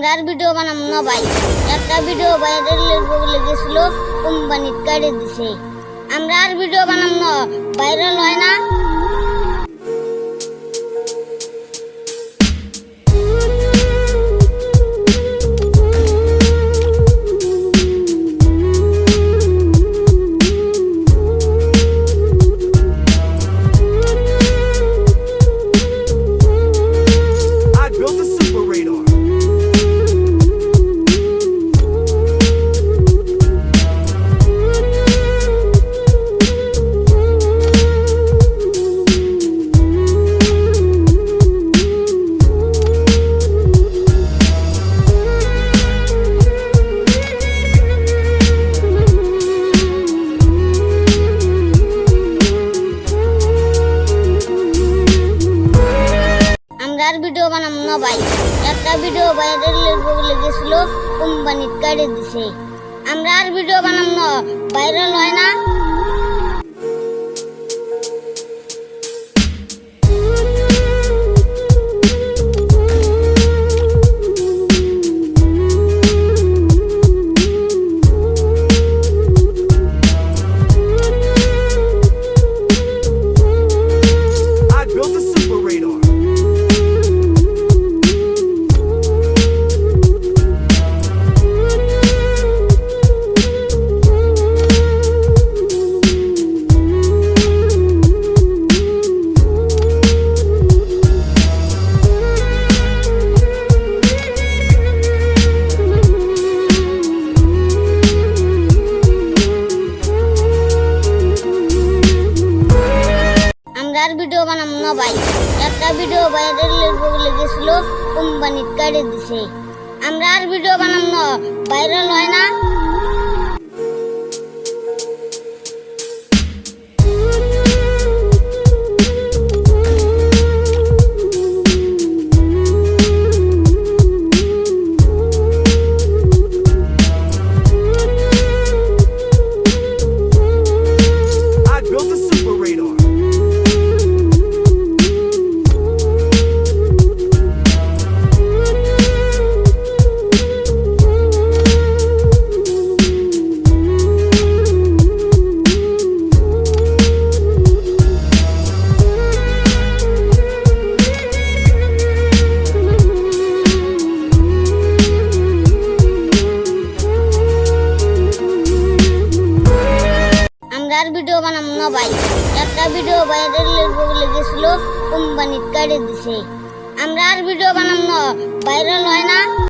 আমরা আর ভিডিও বানাম না ভাই। একটা ভিডিও ভাইরাল বলে গেছিল, কোম্পানির কাটে দিছে। আমরা আর ভিডিও বানাম না, ভাইরাল হয় না। আর ভিডিও বানাম না ভাই। একটা ভিডিও ভাইরাল বলে গেছিল, কোম্পানির কাটে দিছে। আমরা আর ভিডিও বানাম না, ভাইরাল হয় না। আর ভিডিও বানাম না ভাই। একটা ভিডিও ভাইরাল বলে গেছিল, কোম্পানির কাটে দিছে। আমরা আর ভিডিও বানাম না, ভাইরাল হয় না। আর ভিডিও বানাম না ভাই। একটা ভিডিও ভাইরাল বলে গেছিল, কোম্পানির কাটে দিছে। আমরা আর ভিডিও বানাম না, ভাইরাল হয় না।